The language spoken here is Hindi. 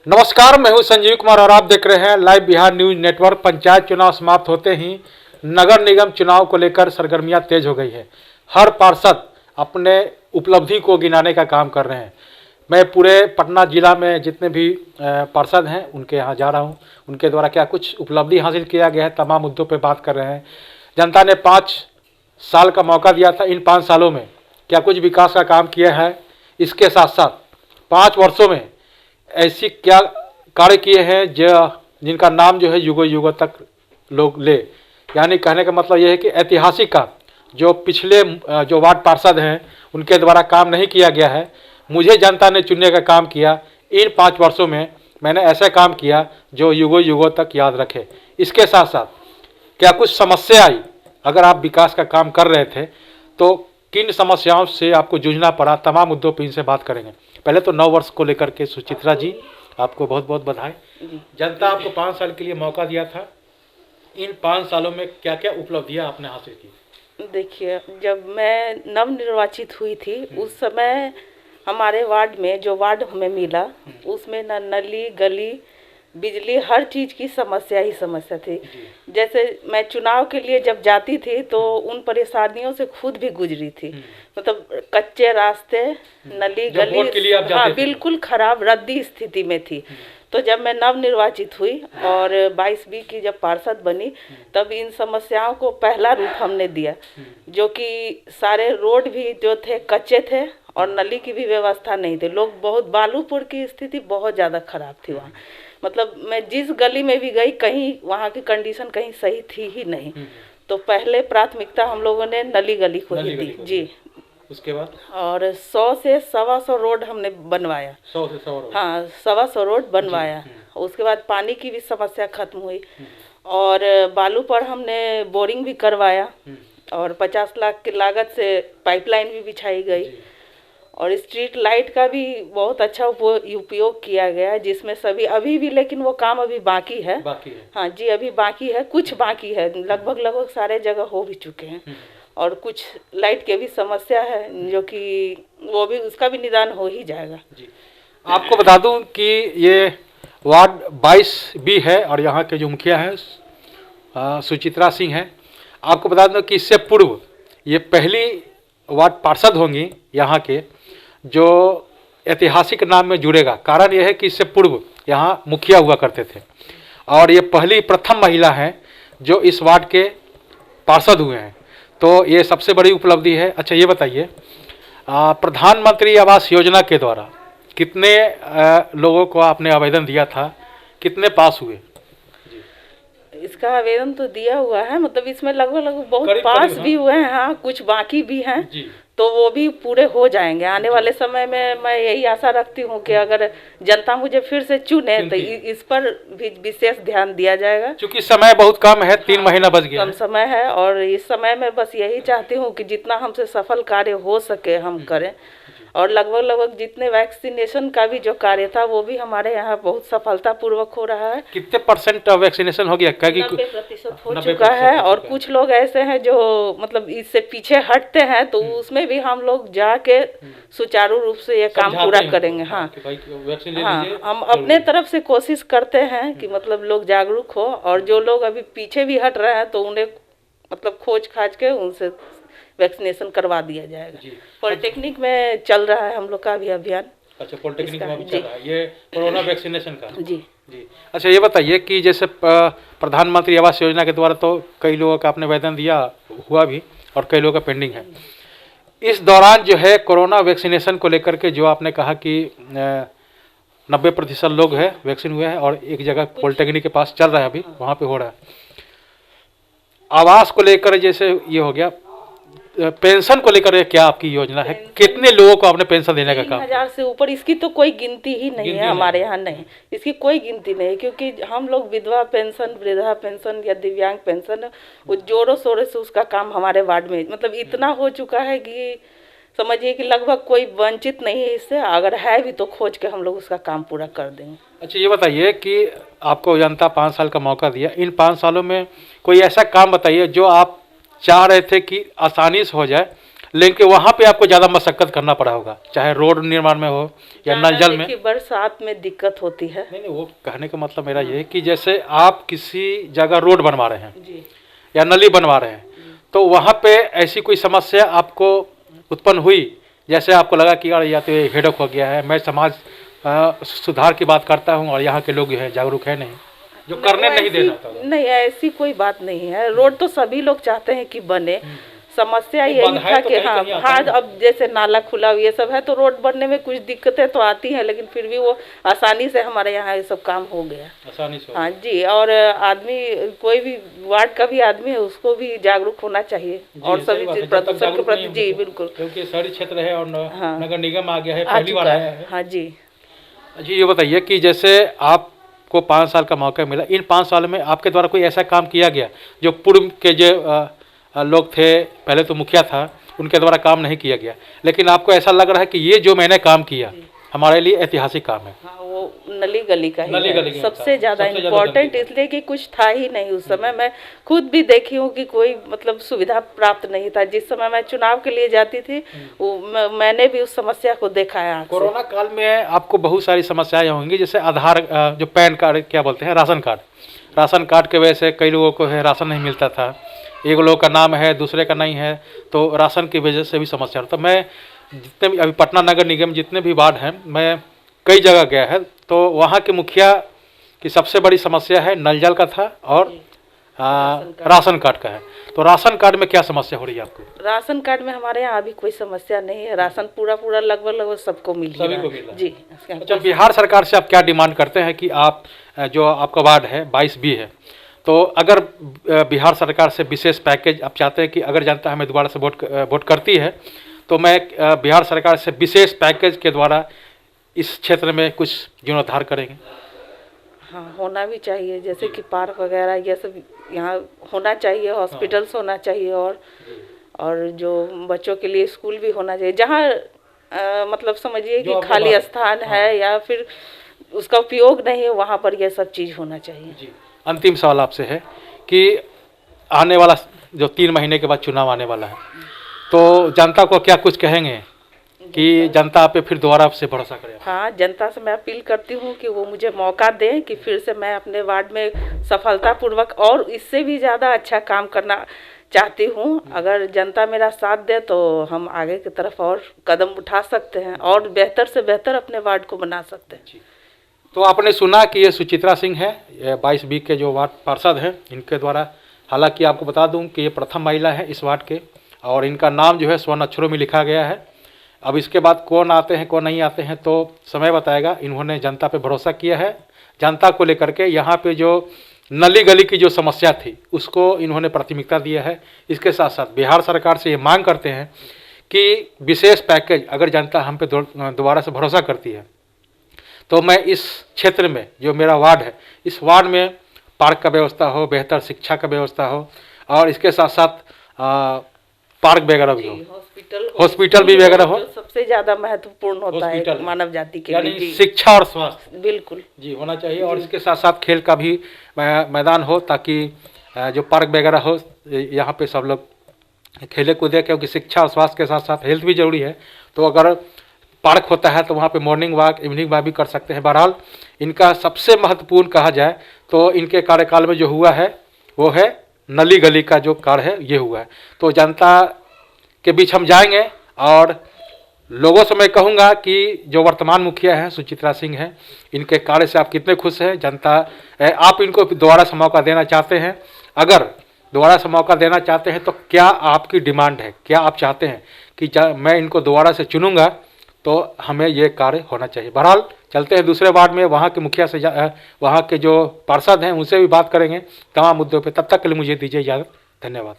नमस्कार, मैं हूं संजीव कुमार और आप देख रहे हैं live Bihar news network. Panchayat चुनाव समाप्त होते ही नगर निगम चुनाव को लेकर सरगर्मियां तेज हो गई है। हर पार्षद अपने उपलब्धि को गिनाने का काम कर रहे हैं। मैं पूरे पटना जिला में जितने भी पार्षद हैं उनके यहाँ जा रहा हूँ। उनके द्वारा क्या कुछ उपलब्धि हासिल किया गया है, तमाम मुद्दों पर बात कर रहे हैं। जनता ने 5 साल का मौका दिया था, इन 5 सालों में क्या कुछ विकास का काम किया है, इसके साथ साथ 5 वर्षों में ऐसी क्या कार्य किए हैं जिनका नाम जो है युगों युगों तक लोग ले। यानी कहने का मतलब यह है कि ऐतिहासिक काम जो पिछले जो वार्ड पार्षद हैं उनके द्वारा काम नहीं किया गया है, मुझे जनता ने चुनने का काम किया। इन 5 वर्षों में मैंने ऐसा काम किया जो युगों युगों तक याद रखे। इसके साथ साथ क्या कुछ समस्या आई, अगर आप विकास का काम कर रहे थे तो किन समस्याओं से आपको जूझना पड़ा, तमाम मुद्दों पर इनसे बात करेंगे। पहले तो 9 वर्ष को लेकर के सुचित्रा जी, आपको बहुत बहुत बधाई। जनता आपको 5 साल के लिए मौका दिया था, इन 5 सालों में क्या क्या उपलब्धियां आपने हासिल की? देखिए, जब मैं नवनिर्वाचित हुई थी उस समय हमारे वार्ड में जो वार्ड हमें मिला उसमें न नली गली बिजली हर चीज़ की समस्या ही समस्या थी। जैसे मैं चुनाव के लिए जब जाती थी तो उन परेशानियों से खुद भी गुजरी थी। मतलब कच्चे रास्ते, नली गली, हाँ बिल्कुल खराब रद्दी स्थिति में थी। तो जब मैं नवनिर्वाचित हुई और 22-20 की जब पार्षद बनी तब इन समस्याओं को पहला रूप हमने दिया, जो कि सारे रोड भी जो थे कच्चे थे और नली की भी व्यवस्था नहीं थी। लोग बहुत, बालूपुर की स्थिति बहुत ज़्यादा खराब थी वहाँ। मतलब मैं जिस गली में भी गई कहीं वहाँ की कंडीशन कहीं सही थी ही नहीं। तो पहले प्राथमिकता हम लोगों ने नली गली को ही दी जी। उसके बाद और 100 से 125 रोड हमने बनवाया। 100 से 100 रोड, हाँ 125 रोड बनवाया। उसके बाद पानी की भी समस्या खत्म हुई और बालू पर हमने बोरिंग भी करवाया और 50 लाख की लागत से पाइपलाइन भी बिछाई गई और स्ट्रीट लाइट का भी बहुत अच्छा उपयोग किया गया है, जिसमें सभी अभी भी, लेकिन वो काम अभी बाकी है। हाँ जी, अभी बाकी है, कुछ बाकी है, लगभग सारे जगह हो भी चुके हैं। और कुछ लाइट की भी समस्या है जो कि वो भी, उसका भी निदान हो ही जाएगा जी। आपको बता दूं कि ये वार्ड 22 भी है और यहाँ के जो मुखिया हैं सुचित्रा सिंह हैं। आपको बता दूं कि इससे पूर्व ये पहली वार्ड पार्षद होंगी यहाँ के जो ऐतिहासिक नाम में जुड़ेगा। कारण यह है कि इससे पूर्व यहाँ मुखिया हुआ करते थे और ये प्रथम महिला हैं जो इस वार्ड के पार्षद हुए हैं। तो ये सबसे बड़ी उपलब्धि है। अच्छा ये बताइए, प्रधानमंत्री आवास योजना के द्वारा कितने लोगों को आपने आवेदन दिया था, कितने पास हुए? इसका आवेदन तो दिया हुआ है, मतलब इसमें लगभग बहुत पास भी हुए हैं, हाँ कुछ बाकी भी हैं, तो वो भी पूरे हो जाएंगे आने वाले समय में। मैं यही आशा रखती हूँ कि अगर जनता मुझे फिर से चुने तो इस पर भी विशेष ध्यान दिया जाएगा। क्योंकि समय बहुत कम है, 3 महीना बच गया, कम समय है और इस समय में बस यही चाहती हूँ कि जितना हमसे सफल कार्य हो सके हम करें। और लगभग जितने वैक्सीनेशन का भी जो कार्य था वो भी हमारे यहाँ बहुत सफलतापूर्वक हो रहा है। कितने % वैक्सीनेशन हो गया? 90% हो चुका है और कुछ लोग ऐसे हैं जो मतलब इससे पीछे हटते हैं, तो उसमें भी हम लोग जाके सुचारू रूप से ये काम पूरा करेंगे। हाँ हाँ, हम अपने तरफ से कोशिश करते हैं कि मतलब लोग जागरूक हो और जो लोग अभी पीछे भी हट रहे हैं तो उन्हें मतलब खोज खाज के उनसे वैक्सीनेशन करवा दिया जाएगा। पॉलिटेक्निक में चल रहा है हम लोग का भी अभियान। अच्छा, पॉलिटेक्निक में भी चल रहा है ये कोरोना वैक्सीनेशन का जी जी। अच्छा ये बताइए कि जैसे प्रधानमंत्री आवास योजना के द्वारा तो कई लोगों का आपने आवेदन दिया हुआ भी और कई लोगों का पेंडिंग है। इस दौरान जो है कोरोना वैक्सीनेशन को लेकर के जो आपने कहा कि 90% लोग है वैक्सीन हुए हैं और एक जगह पॉलिटेक्निक के पास चल रहा है, अभी वहाँ पे हो रहा है। आवास को लेकर जैसे ये हो गया, पेंशन को लेकर क्या आपकी योजना है? कितने लोगों को आपने पेंशन देने का काम? 3000 से ऊपर, इसकी तो कोई गिनती ही नहीं है हमारे यहाँ, नहीं इसकी कोई गिनती नहीं, क्योंकि हम लोग विधवा पेंशन, वृद्धा पेंशन या दिव्यांग पेंशन, वो जोरों शोरों से उसका काम हमारे वार्ड में मतलब इतना हो चुका है कि समझिए कि लगभग कोई वंचित नहीं है इससे। अगर है भी तो खोज के हम लोग उसका काम पूरा कर देंगे। अच्छा ये बताइए कि आपको जनता 5 साल का मौका दिया, इन 5 सालों में कोई ऐसा काम बताइए जो आप चाह रहे थे कि आसानी से हो जाए लेकिन वहाँ पे आपको ज़्यादा मशक्कत करना पड़ा होगा, चाहे रोड निर्माण में हो या नल जल में। देखिए, बरसात में दिक्कत होती है। नहीं, वो कहने का मतलब मेरा ये है कि जैसे आप किसी जगह रोड बनवा रहे हैं जी या नली बनवा रहे हैं, तो वहाँ पे ऐसी कोई समस्या आपको उत्पन्न हुई, जैसे आपको लगा कि यार या तो ये हेडक हो गया है, मैं समाज सुधार की बात करता हूँ और यहाँ के लोग जो है जागरूक है नहीं, जो करने नहीं देना था। नहीं, ऐसी कोई बात नहीं है। रोड तो सभी लोग चाहते हैं कि बने। समस्या नहीं, यही बाधाएं था तो कि कहीं हाँ कहीं आता हाँ, है ना। अब जैसे नाला खुला ये सब है तो रोड बनने में कुछ दिक्कतें तो आती हैं, लेकिन फिर भी वो आसानी से हमारे यहाँ ये सब काम हो गया। आसानी से। हाँ जी, और आदमी कोई भी वार्ड का भी आदमी है उसको भी जागरूक होना चाहिए और सभी चीज प्रदूषण के प्रति। जी बिल्कुल, क्योंकि शहरी क्षेत्र है और हाँ, नगर निगम आ गया है, आ पहली बार चुका आया है। हाँ जी। जी, ये बताइए कि जैसे आपको 5 साल का मौका मिला, इन 5 साल में आपके द्वारा कोई ऐसा काम किया गया जो पूर्व के जो लोग थे, पहले तो मुखिया था, उनके द्वारा काम नहीं किया गया, लेकिन आपको ऐसा लग रहा है कि ये जो मैंने काम किया हमारे लिए ऐतिहासिक काम है? हाँ, वो नली गली का ही नली है। गली का सबसे ज़्यादा सबसे ज्यादा इम्पोर्टेंट, गंदी। इसलिए कि कुछ था ही नहीं उस समय। मैं खुद भी देखी हूँ कि कोई मतलब सुविधा प्राप्त नहीं था। जिस समय मैं चुनाव के लिए जाती थी वो मैंने भी उस समस्या को देखा है आँख से। कोरोना काल में आपको बहुत सारी समस्याएं होंगी, जैसे आधार जो पैन कार्ड क्या बोलते हैं, राशन कार्ड के वजह से कई लोगों को है राशन नहीं मिलता था, एक लोगों का नाम है दूसरे का नहीं है, तो राशन की वजह से भी समस्या होता। मैं जितने भी अभी पटना नगर निगम जितने भी वार्ड हैं, मैं कई जगह गया है, तो वहाँ के मुखिया की सबसे बड़ी समस्या है नल जल का था और राशन कार्ड का है। तो राशन कार्ड में क्या समस्या हो रही है आपको? राशन कार्ड में हमारे यहाँ अभी कोई समस्या नहीं है। राशन पूरा लगभग सबको मिल सभी रहा को है। मिल रहा है। जी। अच्छा, बिहार सरकार से आप क्या डिमांड करते हैं कि आप जो आपका वार्ड है 22B है, तो अगर बिहार सरकार से विशेष पैकेज आप चाहते हैं कि अगर जनता हमें दोबारा से वोट करती है तो मैं बिहार सरकार से विशेष पैकेज के द्वारा इस क्षेत्र में कुछ जीर्णोद्धार करेंगे? हाँ, होना भी चाहिए, जैसे कि पार्क वगैरह ये सब यहाँ होना चाहिए, हॉस्पिटल्स होना चाहिए, और जो बच्चों के लिए स्कूल भी होना चाहिए, जहाँ मतलब समझिए कि खाली स्थान है या फिर उसका उपयोग नहीं है, वहाँ पर यह सब चीज़ होना चाहिए। जी। अंतिम सवाल आपसे है कि आने वाला जो 3 महीने के बाद चुनाव आने वाला है, तो जनता को क्या कुछ कहेंगे कि जनता आप पे फिर दोबारा से भरोसा करे? हाँ, जनता से मैं अपील करती हूँ कि वो मुझे मौका दें कि फिर से मैं अपने वार्ड में सफलतापूर्वक और इससे भी ज़्यादा अच्छा काम करना चाहती हूँ। अगर जनता मेरा साथ दे तो हम आगे की तरफ और कदम उठा सकते हैं और बेहतर से बेहतर अपने वार्ड को बना सकते हैं। तो आपने सुना कि ये सुचित्रा सिंह है, 22B के जो वार्ड पार्षद हैं, इनके द्वारा, हालांकि आपको बता दूं कि ये प्रथम महिला है इस वार्ड के, और इनका नाम जो है स्वर्ण अक्षरों में लिखा गया है। अब इसके बाद कौन आते हैं कौन नहीं आते हैं तो समय बताएगा। इन्होंने जनता पे भरोसा किया है, जनता को लेकर के यहाँ पे जो नली गली की जो समस्या थी उसको इन्होंने प्राथमिकता दिया है। इसके साथ साथ बिहार सरकार से ये मांग करते हैं कि विशेष पैकेज अगर जनता हम पे दोबारा से भरोसा करती है तो मैं इस क्षेत्र में जो मेरा वार्ड है, इस वार्ड में पार्क का व्यवस्था हो, बेहतर शिक्षा का व्यवस्था हो, और इसके साथ साथ पार्क वगैरह भी हो, हॉस्पिटल भी वगैरह हो। सबसे ज़्यादा महत्वपूर्ण होता है मानव जाति के लिए। यानी शिक्षा और स्वास्थ्य बिल्कुल जी होना चाहिए, और इसके साथ साथ खेल का भी मैदान हो, ताकि जो पार्क वगैरह हो यहाँ पे सब लोग खेले कूदे, क्योंकि शिक्षा और स्वास्थ्य के साथ साथ हेल्थ भी जरूरी है। तो अगर पार्क होता है तो वहाँ पे मॉर्निंग वॉक, इवनिंग वॉक भी कर सकते हैं। बहरहाल इनका सबसे महत्वपूर्ण कहा जाए तो इनके कार्यकाल में जो हुआ है वो है नली गली का जो कार्य है ये हुआ है। तो जनता के बीच हम जाएंगे और लोगों से मैं कहूँगा कि जो वर्तमान मुखिया हैं सुचित्रा सिंह हैं, इनके कार्य से आप कितने खुश हैं? जनता आप इनको दोबारा से मौका देना चाहते हैं? अगर दोबारा से मौका देना चाहते हैं तो क्या आपकी डिमांड है, क्या आप चाहते हैं कि मैं इनको दोबारा से चुनूंगा तो हमें ये कार्य होना चाहिए? बहरहाल चलते हैं दूसरे वार्ड में, वहाँ के मुखिया से वहाँ के जो पार्षद हैं उनसे भी बात करेंगे तमाम मुद्दों पे। तब तक के लिए मुझे दीजिए इजाज़त। धन्यवाद।